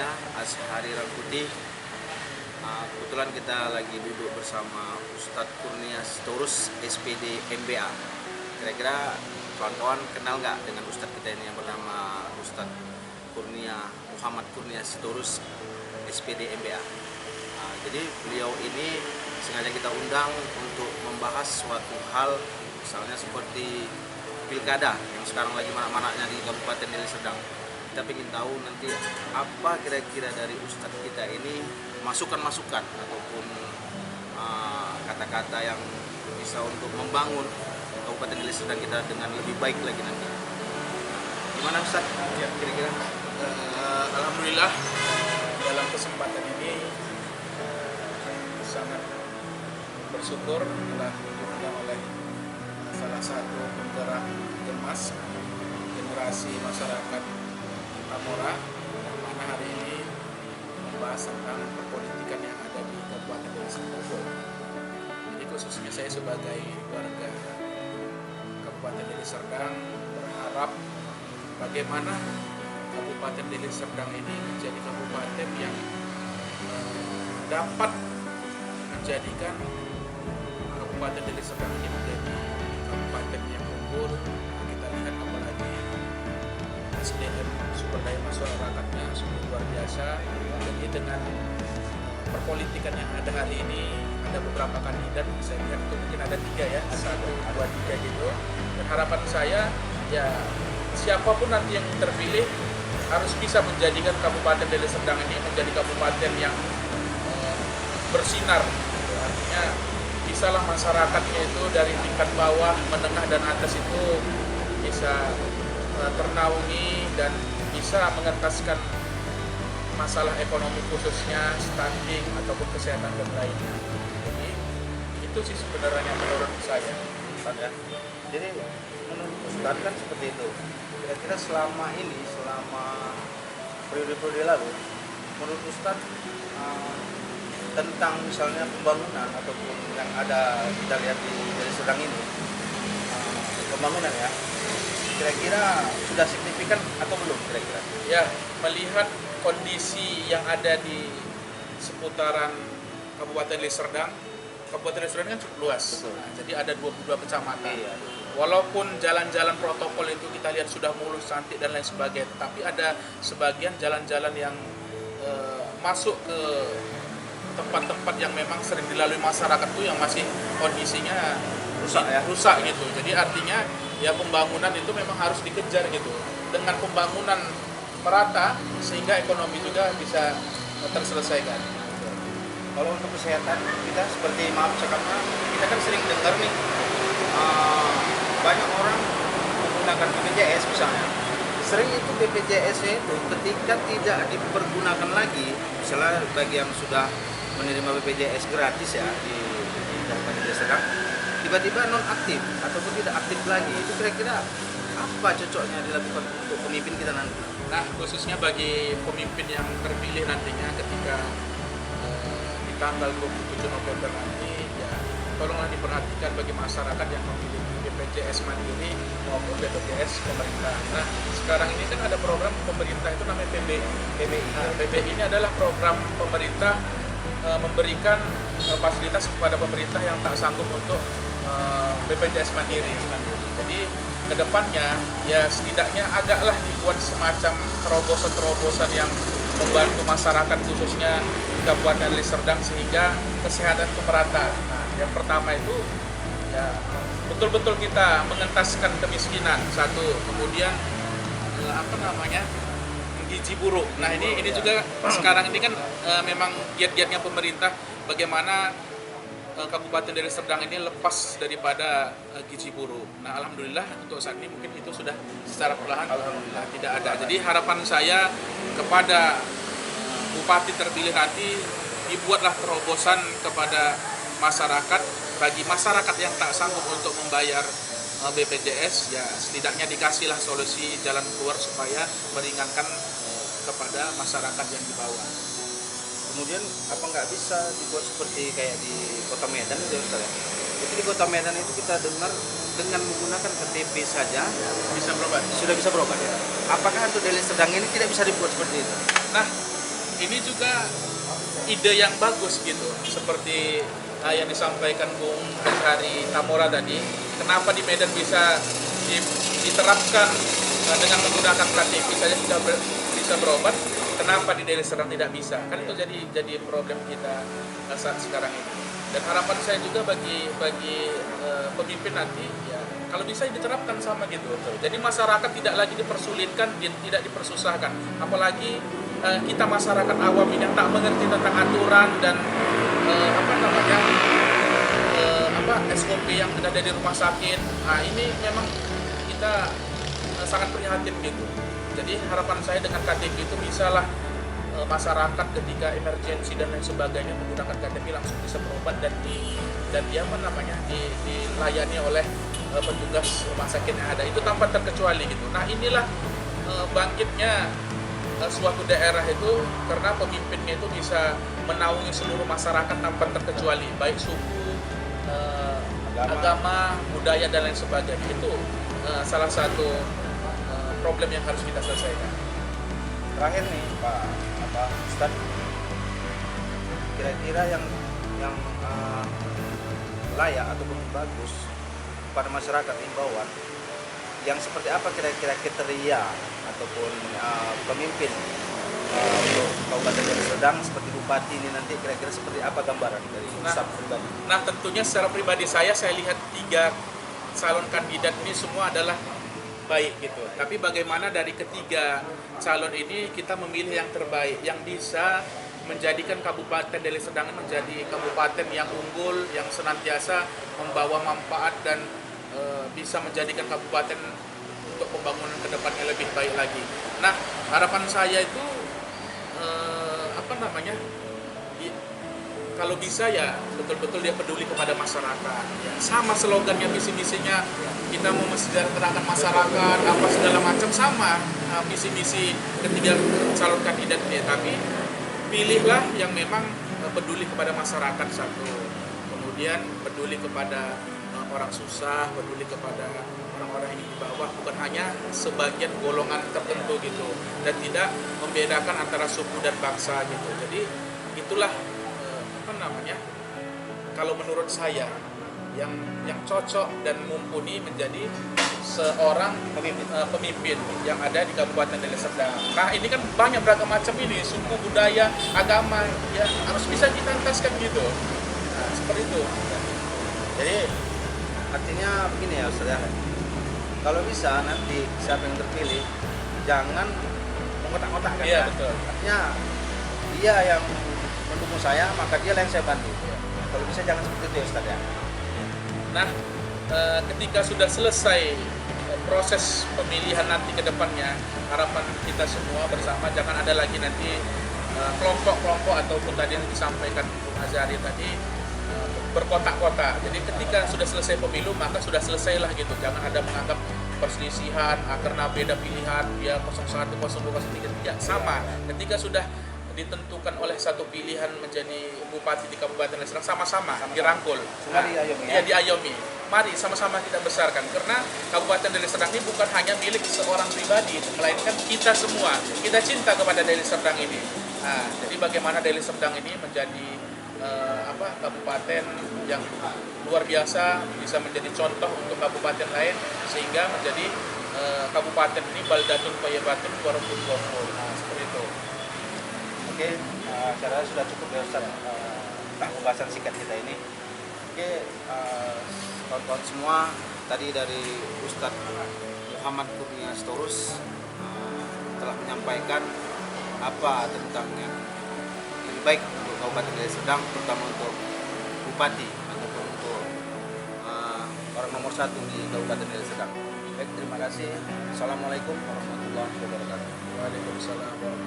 saya Ashari Rangkuti. Kebetulan kita lagi duduk bersama Ustadz Kurnia Sitorus, SPD MBA. Kira-kira kawan-kawan kenal nggak dengan Ustadz kita ini yang bernama Ustadz Kurnia Muhammad Kurnia Sitorus, SPD MBA. Jadi beliau ini sengaja kita undang untuk membahas suatu hal, misalnya seperti pilkada yang sekarang lagi manak-manaknya di Kabupaten Deli Serdang. Kita ingin tahu nanti apa kira-kira dari Ustadz kita ini, masukan-masukan ataupun kata-kata yang bisa untuk membangun Kabupaten Deli Serdang kita dengan lebih baik lagi nanti. Gimana Ustadz? Ya, kira-kira? Alhamdulillah dalam kesempatan ini sangat bersyukur telah diundang oleh salah satu penggerak Gemas generasi masyarakat Tamora, yang mana hari ini membahas tentang perpolitikan yang ada di Kabupaten Deli Serdang. Jadi khususnya saya sebagai warga Kabupaten Deli Serdang berharap bagaimana Kabupaten Deli Serdang ini menjadi kabupaten yang dapat menjadikan Kabupaten Deli Serdang ini menjadi kabupaten yang unggul. Kita lihat apalagi SDM sumber daya masyarakatnya sungguh luar biasa. Jadi dengan perpolitikan yang ada hari ini, ada beberapa kandidat, saya lihat itu mungkin ada 3 ya, 1, 2, 3 gitu. Dan harapan saya ya siapapun nanti yang terpilih harus bisa menjadikan Kabupaten Deli Serdang ini menjadi kabupaten yang bersinar. Artinya bisalah masyarakatnya itu dari tingkat bawah, menengah dan atas itu bisa ternaungi dan bisa mengentaskan masalah ekonomi khususnya stunting ataupun kesehatan dan lainnya. Jadi itu sih sebenarnya menurut saya. Ya. Jadi menurut Ustadz kan seperti itu. Kira-kira selama periode-periode lalu, menurut Ustadz tentang misalnya pembangunan ataupun yang ada kita lihat di Deli Serdang ini, pembangunan ya, kira-kira sudah signifikan atau belum kira-kira? Ya, melihat kondisi yang ada di seputaran Kabupaten Deli Serdang, Kabupaten Deli Serdang kan cukup luas. Nah, jadi ada 22 kecamatan. Iya. Walaupun jalan-jalan protokol itu kita lihat sudah mulus, cantik dan lain sebagainya, tapi ada sebagian jalan-jalan yang masuk ke tempat-tempat yang memang sering dilalui masyarakat tuh yang masih kondisinya rusak gitu. Jadi artinya ya pembangunan itu memang harus dikejar gitu. Dengan pembangunan merata sehingga ekonomi juga bisa terselesaikan. Kalau untuk kesehatan kita seperti kita kan sering dengar nih banyak orang menggunakan BPJS misalnya. Sering itu BPJS itu ketika tidak dipergunakan lagi, misalnya bagi yang sudah menerima BPJS gratis ya di Kabupaten Deli Serdang, tiba-tiba non aktif ataupun tidak aktif lagi, itu kira-kira apa cocoknya dilakukan untuk pemimpin kita nanti? Nah, khususnya bagi pemimpin yang terpilih nantinya ketika di tanggal 27 November nanti, ya tolonglah diperhatikan bagi masyarakat yang memiliki BPJS Mandiri maupun BPJS pemerintah. Nah, sekarang ini kan ada program pemerintah itu namanya PBI. Nah, PBI ini adalah program pemerintah memberikan fasilitas kepada pemerintah yang tak sanggup untuk BPJS Mandiri. Jadi kedepannya ya setidaknya agaklah dibuat semacam terobosan-terobosan yang membantu masyarakat khususnya di Kabupaten Deli Serdang sehingga kesehatan itu merata. Nah, yang pertama itu ya betul-betul kita mengentaskan kemiskinan satu, kemudian gizi buruk. Nah ini juga sekarang ini kan memang giat-giatnya pemerintah bagaimana Kabupaten Deli Serdang ini lepas daripada gizi buruk. Nah alhamdulillah untuk saat ini mungkin itu sudah secara perlahan alhamdulillah tidak ada. Jadi harapan saya kepada bupati terpilih nanti dibuatlah terobosan kepada masyarakat, bagi masyarakat yang tak sanggup untuk membayar BPJS ya setidaknya dikasihlah solusi jalan keluar supaya meringankan kepada masyarakat yang di bawah. Kemudian apa nggak bisa dibuat seperti kayak di Kota Medan itu Ustaz ya? Jadi di Kota Medan itu kita dengar dengan menggunakan KTP saja bisa berobat. Sudah bisa berobat ya. Apakah untuk Deli Serdang ini tidak bisa dibuat seperti itu? Nah, ini juga ide yang bagus gitu, seperti yang disampaikan Bung Hari Tamora tadi. Kenapa di Medan bisa diterapkan dengan menggunakan plat TV saja sudah bisa berobat, kenapa di Deli Serdang tidak bisa? Kan itu jadi problem kita saat sekarang ini. Dan harapan saya juga bagi pemimpin nanti, ya kalau bisa diterapkan sama gitu. Jadi masyarakat tidak lagi dipersulitkan, tidak dipersusahkan. Apalagi kita masyarakat awam ini yang tak mengerti tentang aturan dan SOP yang ada di rumah sakit. Nah ini memang kita sangat prihatin gitu. Jadi harapan saya dengan KTP itu bisalah masyarakat ketika emergensi dan lain sebagainya menggunakan KTP langsung bisa berobat dan dilayani oleh petugas rumah sakit yang ada itu tanpa terkecuali gitu. Nah inilah bangkitnya suatu daerah itu karena pemimpinnya itu bisa menaungi seluruh masyarakat tanpa terkecuali, baik suku, agama, budaya dan lain sebagainya. Itu salah satu problem yang harus kita selesaikan. Terakhir nih Pak Ustad, kira-kira yang layak ataupun bagus pada masyarakat imbauan yang seperti apa kira-kira kriteria ataupun pemimpin untuk Kabupaten Deli Serdang seperti bupati ini nanti kira-kira seperti apa gambaran dari Ustad pribadi? Nah tentunya secara pribadi saya lihat 3 calon kandidat ini semua adalah baik gitu. Tapi bagaimana dari ketiga calon ini kita memilih yang terbaik yang bisa menjadikan Kabupaten Deli Serdang menjadi kabupaten yang unggul, yang senantiasa membawa manfaat dan bisa menjadikan kabupaten untuk pembangunan ke depannya lebih baik lagi. Nah, harapan saya itu kalau bisa ya betul-betul dia peduli kepada masyarakat. Ya, sama slogannya, visi-misinya kita mau mensejahterakan masyarakat, apa segala macam sama visi-misi ketiga calon kandidat ini. Tapi pilihlah yang memang peduli kepada masyarakat satu, kemudian peduli kepada orang susah, peduli kepada orang-orang yang di bawah, bukan hanya sebagian golongan tertentu gitu, dan tidak membedakan antara suku dan bangsa gitu. Jadi itulah kalau menurut saya yang cocok dan mumpuni menjadi seorang pemimpin yang ada di Kabupaten Deli Serdang. Nah ini kan banyak beragam macam ini, suku, budaya, agama, ya harus bisa dituntaskan gitu. Nah, seperti itu. Jadi artinya begini ya Ustaz ya, kalau bisa nanti siapa yang terpilih jangan mengotak-ngotakkan. Iya betul. Artinya dia yang mendukung saya maka dia yang saya bantu. Kalau bisa jangan seperti itu ya Ustaz ya. Nah, ketika sudah selesai proses pemilihan nanti ke depannya, harapan kita semua bersama jangan ada lagi nanti kelompok-kelompok ataupun tadi yang disampaikan Bung Azhari tadi berkotak-kotak. Jadi ketika sudah selesai pemilu maka sudah selesailah gitu. Jangan ada menganggap perselisihan karena beda pilihan, dia 01, 02, 03, ya sama. Ketika sudah ditentukan oleh satu pilihan menjadi bupati di Kabupaten Deli Serdang sama-sama dirangkul. Semua diayomi ya? Diayomi. Mari sama-sama kita besarkan karena Kabupaten Deli Serdang ini bukan hanya milik seorang pribadi, melainkan kita semua. Kita cinta kepada Deli Serdang ini. Nah, jadi bagaimana Deli Serdang ini menjadi kabupaten yang luar biasa, bisa menjadi contoh untuk kabupaten lain sehingga menjadi kabupaten ini baldatun thayyibatun wa rabbun ghafur. Nah, seperti itu. Oke, saya rasa sudah cukup ya Ustaz pembahasan singkat kita ini. Oke, kawan-kawan semua, tadi dari Ustadz Muhammad Kurnia Sitorus telah menyampaikan apa tentang yang lebih baik untuk Kabupaten Deli Serdang, terutama untuk bupati ataupun untuk orang nomor 1 di Kabupaten Deli Serdang. Baik, terima kasih. Assalamualaikum warahmatullahi wabarakatuh. Waalaikumsalam.